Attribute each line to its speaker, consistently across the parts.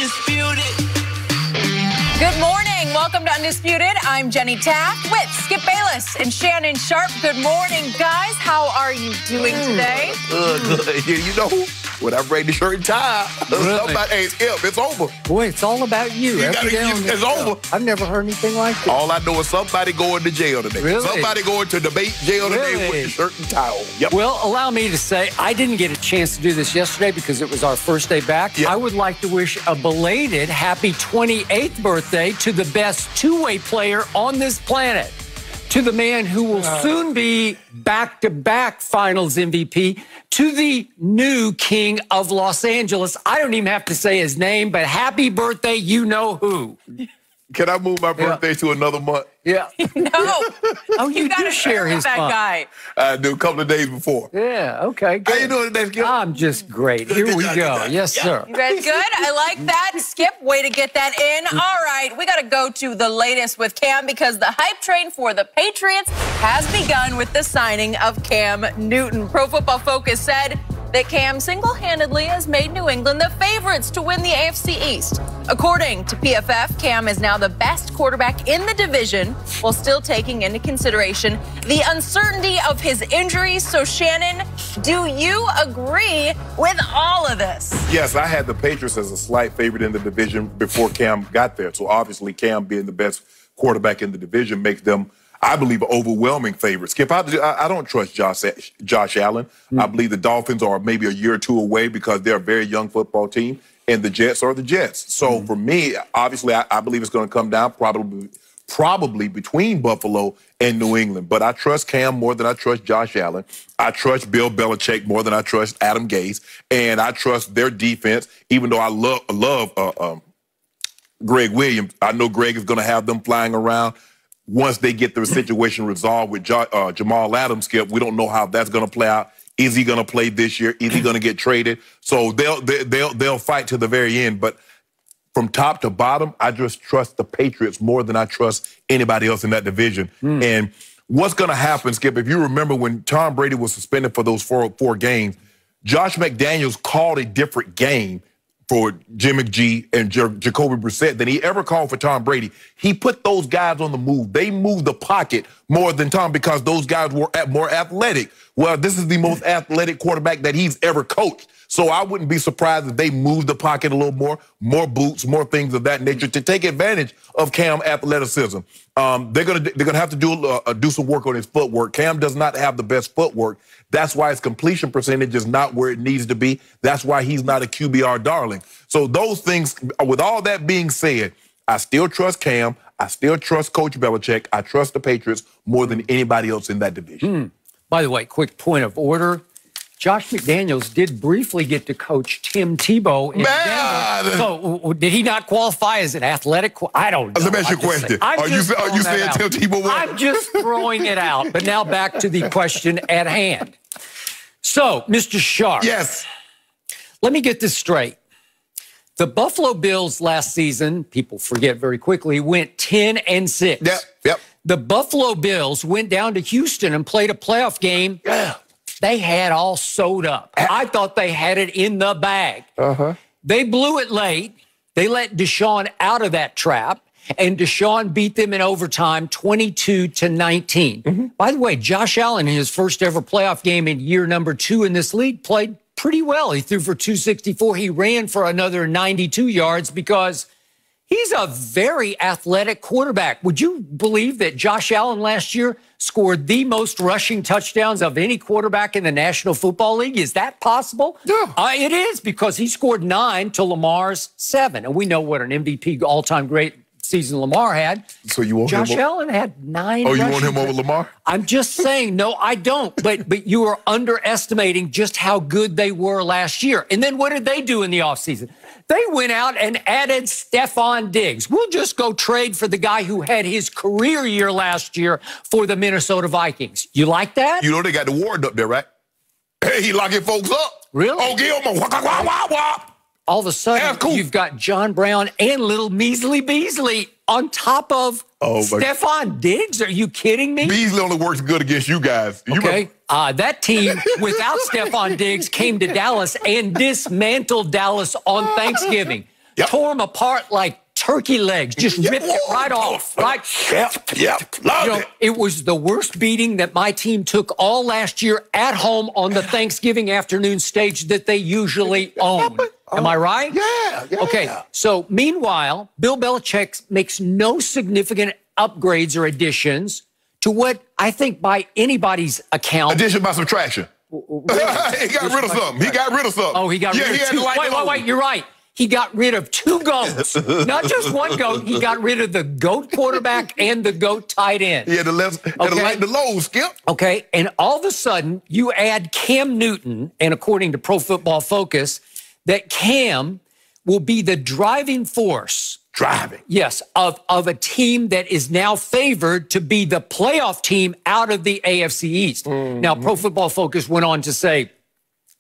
Speaker 1: Undisputed.
Speaker 2: Good morning. Welcome to Undisputed. I'm Jenny Taft with Skip Bayless and Shannon Sharp. Good morning, guys. How are you doing today?
Speaker 3: Good. You know, when I bring the shirt and tie,
Speaker 4: Really?
Speaker 3: somebody, hey, Skip, it's over.
Speaker 4: Boy, it's all about you.
Speaker 3: It's over.
Speaker 4: I've never heard anything like that.
Speaker 3: All I know is somebody going to jail today.
Speaker 4: Really?
Speaker 3: Somebody going to debate jail today
Speaker 4: Really?
Speaker 3: with the shirt and tie on. Yep.
Speaker 4: Well, allow me to say, I didn't get a chance to do this yesterday because it was our first day back.
Speaker 3: Yep.
Speaker 4: I would like to wish a belated happy 28th birthday to the best two-way player on this planet, to the man who will soon be back-to-back finals MVP, to the new king of Los Angeles. I don't even have to say his name, but happy birthday, you know who.
Speaker 3: Can I move my birthday to another month?
Speaker 4: Yeah.
Speaker 2: No.
Speaker 4: Oh, you
Speaker 2: gotta
Speaker 4: do share his
Speaker 2: that
Speaker 4: fun.
Speaker 2: guy.
Speaker 3: I do a couple of days before.
Speaker 4: Yeah, okay, good.
Speaker 3: How you doing today, Skip?
Speaker 4: I'm just great. Here we go. Yes, sir.
Speaker 2: You guys good? I like that. Skip, way to get that in. All right, we got to go to the latest with Cam because the hype train for the Patriots has begun with the signing of Cam Newton. Pro Football Focus said that Cam single-handedly has made New England the favorites to win the AFC East. According to PFF, Cam is now the best quarterback in the division while still taking into consideration the uncertainty of his injuries. So, Shannon, do you agree with all of this?
Speaker 3: Yes, I had the Patriots as a slight favorite in the division before Cam got there. So obviously Cam being the best quarterback in the division makes them, I believe, an overwhelming favorite. Skip, I don't trust Josh Allen. I believe the Dolphins are maybe a year or two away because they're a very young football team, and the Jets are the Jets. So for me, obviously, I believe it's going to come down probably between Buffalo and New England. But I trust Cam more than I trust Josh Allen. I trust Bill Belichick more than I trust Adam Gase. And I trust their defense, even though I love Greg Williams. I know Greg is going to have them flying around. Once they get the situation resolved with Jamal Adams, Skip, we don't know how that's going to play out. Is he going to play this year? Is he going to get traded? So they'll fight to the very end. But from top to bottom, I just trust the Patriots more than I trust anybody else in that division. And what's going to happen, Skip, if you remember when Tom Brady was suspended for those four games, Josh McDaniels called a different game for Jimmy G and Jacoby Brissett than he ever called for Tom Brady. He put those guys on the move. They moved the pocket more than Tom because those guys were more athletic. Well, this is the most athletic quarterback that he's ever coached. So I wouldn't be surprised if they moved the pocket a little more boots, more things of that nature to take advantage of Cam athleticism. They're gonna have to do some work on his footwork. Cam does not have the best footwork. That's why his completion percentage is not where it needs to be. That's why he's not a QBR darling. So those things, with all that being said, I still trust Cam. I still trust Coach Belichick. I trust the Patriots more than anybody else in that division.
Speaker 4: By the way, quick point of order. Josh McDaniels did briefly get to coach Tim Tebow in Denver. So did he not qualify as an athletic? I don't know.
Speaker 3: Let me ask you a question. Are you saying Tim Tebow won?
Speaker 4: I'm just throwing it out. But now back to the question at hand. So, Mr. Sharp.
Speaker 3: Yes.
Speaker 4: Let me get this straight. The Buffalo Bills last season, people forget very quickly, went 10-6.
Speaker 3: Yep.
Speaker 4: The Buffalo Bills went down to Houston and played a playoff game. They had all sewed up. I thought they had it in the bag. They blew it late. They let Deshaun out of that trap, and Deshaun beat them in overtime 22-19. By the way, Josh Allen, in his first ever playoff game in year number 2 in this league, played pretty well. He threw for 264. He ran for another 92 yards because he's a very athletic quarterback. Would you believe that Josh Allen last year scored the most rushing touchdowns of any quarterback in the National Football League? Is that possible?
Speaker 3: Yeah.
Speaker 4: It is, because he scored 9 to Lamar's 7. And we know what an MVP all-time great season Lamar had.
Speaker 3: So you want
Speaker 4: Josh
Speaker 3: him
Speaker 4: Allen had 9
Speaker 3: Oh, you want
Speaker 4: rushing
Speaker 3: him over Lamar?
Speaker 4: I'm just saying, no, I don't. But you are underestimating just how good they were last year. And then what did they do in the offseason? They went out and added Stephon Diggs. We'll just go trade for the guy who had his career year last year for the Minnesota Vikings. You like that?
Speaker 3: You know they got the Ward up there, right? Hey, he locking folks up.
Speaker 4: Really?
Speaker 3: Oh, give him a
Speaker 4: All of a sudden,
Speaker 3: Yeah, cool.
Speaker 4: you've got John Brown and little Measly Beasley on top of Stephon Diggs. Are you kidding me?
Speaker 3: Beasley only works good against you guys.
Speaker 4: Okay. That team without Stephon Diggs came to Dallas and dismantled Dallas on Thanksgiving. tore them apart like turkey legs, just ripped it right off. Right? It was the worst beating that my team took all last year at home on the Thanksgiving afternoon stage that they usually own. Am I right?
Speaker 3: Yeah.
Speaker 4: Okay, so meanwhile, Bill Belichick makes no significant upgrades or additions to what I think by anybody's account.
Speaker 3: Addition by subtraction. He got rid of something.
Speaker 4: Oh, he got rid of two. Wait, you're right. He got rid of two goats. Not just one goat. He got rid of the goat quarterback and the goat tight end.
Speaker 3: Yeah, the low, Skip.
Speaker 4: Okay, and all of a sudden, you add Cam Newton, and according to Pro Football Focus, that Cam will be the driving force. Yes, of a team that is now favored to be the playoff team out of the AFC East. Now, Pro Football Focus went on to say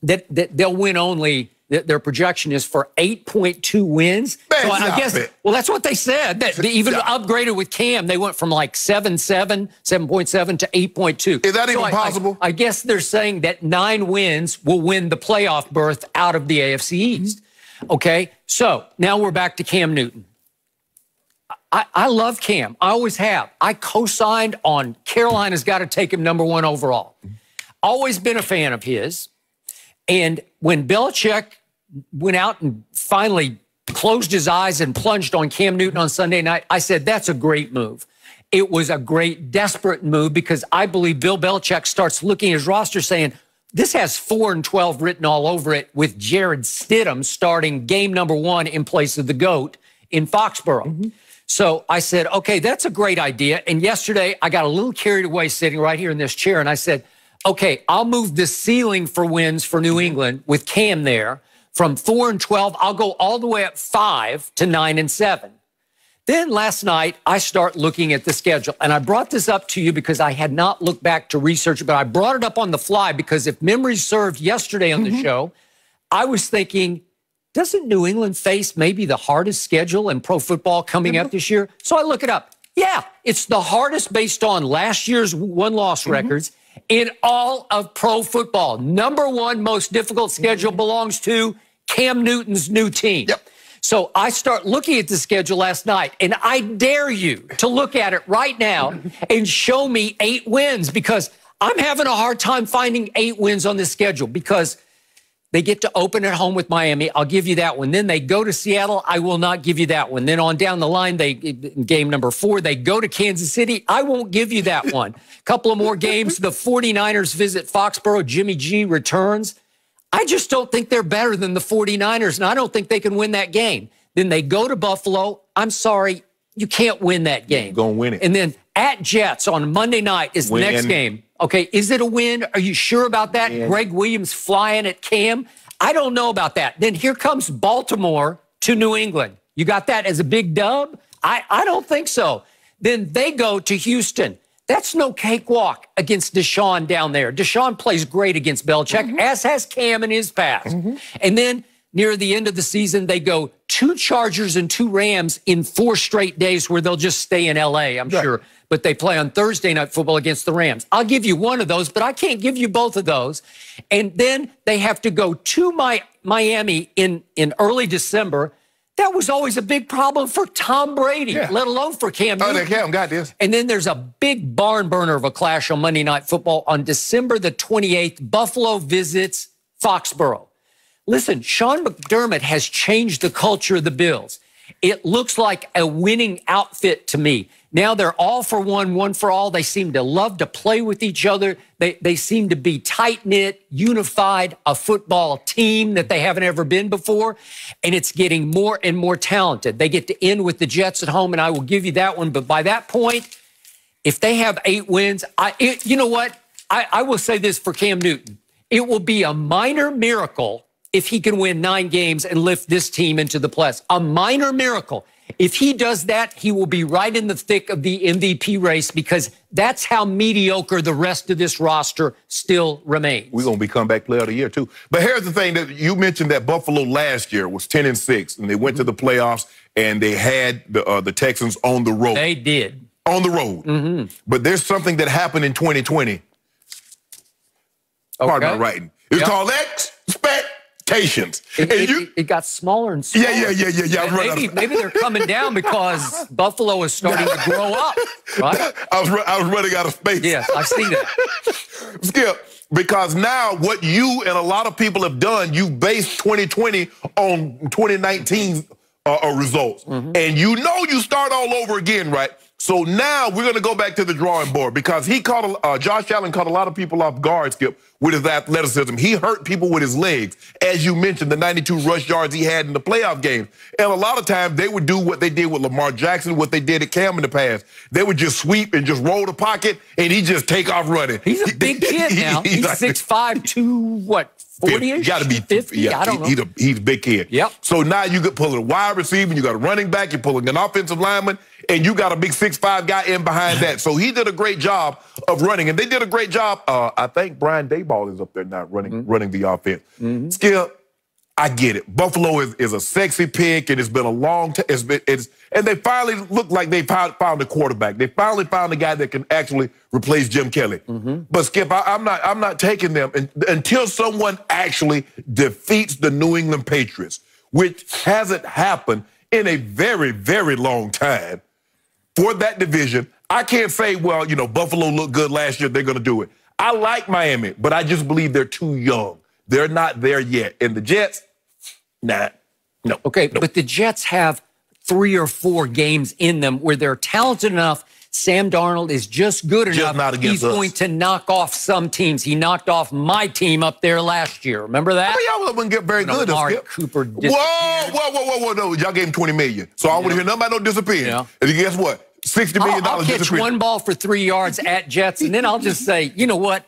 Speaker 4: that they'll win only... Their projection is for 8.2 wins. So I guess, well, that's what they said. That they even upgraded with Cam. They went from like 7.7 to 8.2.
Speaker 3: Is that even possible?
Speaker 4: I guess they're saying that 9 wins will win the playoff berth out of the AFC East. Okay, so now we're back to Cam Newton. I love Cam. I always have. I co-signed on Carolina's got to take him #1 overall. Always been a fan of his. And when Belichick went out and finally closed his eyes and plunged on Cam Newton on Sunday night, I said, that's a great move. It was a great, desperate move because I believe Bill Belichick starts looking at his roster saying, this has 4-12 written all over it with Jared Stidham starting game #1 in place of the GOAT in Foxborough. So I said, okay, that's a great idea. And yesterday I got a little carried away sitting right here in this chair, and I said, okay, I'll move the ceiling for wins for New England with Cam there from 4-12. I'll go all the way up 5 to 9-7. Then last night, I start looking at the schedule. And I brought this up to you because I had not looked back to research it, but I brought it up on the fly because if memory served yesterday on the show, I was thinking, doesn't New England face maybe the hardest schedule in pro football coming up this year? So I look it up. Yeah, it's the hardest based on last year's won-loss records in all of pro football. #1 most difficult schedule belongs to Cam Newton's new team. So I start looking at the schedule last night, and I dare you to look at it right now and show me 8 wins because I'm having a hard time finding 8 wins on this schedule because they get to open at home with Miami. I'll give you that one. Then they go to Seattle. I will not give you that one. Then on down the line, game #4, they go to Kansas City. I won't give you that one. Couple of more games. The 49ers visit Foxborough. Jimmy G returns. I just don't think they're better than the 49ers, and I don't think they can win that game. Then they go to Buffalo. I'm sorry, you can't win that game.
Speaker 3: You're going to win it.
Speaker 4: And then at Jets on Monday night is the next game. Okay, is it a win? Are you sure about that? Greg Williams flying at Cam? I don't know about that. Then here comes Baltimore to New England. You got that as a big dub? I don't think so. Then they go to Houston. That's no cakewalk against Deshaun down there. Deshaun plays great against Belichick, as has Cam in his past. And then near the end of the season, they go 2 Chargers and 2 Rams in 4 straight days where they'll just stay in L.A., I'm sure. But they play on Thursday Night Football against the Rams. I'll give you one of those, but I can't give you both of those. And then they have to go to Miami in early December. That was always a big problem for Tom Brady, let alone for Cam Newton.
Speaker 3: Cam got this.
Speaker 4: And then there's a big barn burner of a clash on Monday Night Football on December the 28th. Buffalo visits Foxborough. Listen, Sean McDermott has changed the culture of the Bills. It looks like a winning outfit to me. Now they're all for one for all. They seem to love to play with each other. They seem to be tight-knit, unified, a football team that they haven't ever been before. And it's getting more and more talented. They get to end with the Jets at home, and I will give you that one. But by that point, if they have 8 wins, you know what? I will say this for Cam Newton. It will be a minor miracle if he can win 9 games and lift this team into the playoffs. A minor miracle. If he does that, he will be right in the thick of the MVP race because that's how mediocre the rest of this roster still remains.
Speaker 3: We're going to be comeback player of the year, too. But here's the thing that you mentioned that Buffalo last year was 10-6, and they went to the playoffs, and they had the Texans on the road.
Speaker 4: They did.
Speaker 3: On the road. But there's something that happened in 2020. Pardon my writing. It's called expectations. expectations.
Speaker 4: It got smaller and smaller.
Speaker 3: Yeah.
Speaker 4: Maybe they're coming down because Buffalo is starting to grow up, right?
Speaker 3: I was running out of space.
Speaker 4: Yes, I've seen that.
Speaker 3: Skip, because now what you and a lot of people have done, you based 2020 on 2019's results. And you start all over again, right? So now we're going to go back to the drawing board because Josh Allen caught a lot of people off guard, Skip, with his athleticism. He hurt people with his legs. As you mentioned, the 92 rush yards he had in the playoff games. And a lot of times they would do what they did with Lamar Jackson, what they did at Cam in the past. They would just sweep and just roll the pocket, and he just take off running.
Speaker 4: He's a big kid now. He's 6'5", 240-ish?
Speaker 3: Got to be
Speaker 4: 50.
Speaker 3: Yeah,
Speaker 4: I don't know.
Speaker 3: He's a big kid.
Speaker 4: Yep.
Speaker 3: So now you could pull a wide receiver, you got a running back, you're pulling an offensive lineman, and you got a big 6'5" guy in behind that. So he did a great job of running, and they did a great job. I think Brian Daboll is up there now running the offense. Skip, I get it. Buffalo is a sexy pick, and it's been a long time. And they finally look like they found a quarterback. They finally found a guy that can actually replace Jim Kelly. But Skip, I'm not taking them until someone actually defeats the New England Patriots, which hasn't happened in a very, very long time for that division. I can't say, well, Buffalo looked good last year, they're going to do it. I like Miami, but I just believe they're too young. They're not there yet. And the Jets, no.
Speaker 4: Okay, but the Jets have 3 or 4 games in them where they're talented enough. Sam Darnold is just good enough.
Speaker 3: Not against
Speaker 4: He's going to knock off some teams. He knocked off my team up there last year. Remember that?
Speaker 3: Y'all wouldn't get very good.
Speaker 4: Amari Cooper disappeared.
Speaker 3: Whoa. No, y'all gave him $20 million. So I want to hear nothing about no disappearing.
Speaker 4: Yeah.
Speaker 3: And guess what? $60 million
Speaker 4: I'll catch one ball for 3 yards at Jets, and then I'll just say, you know what?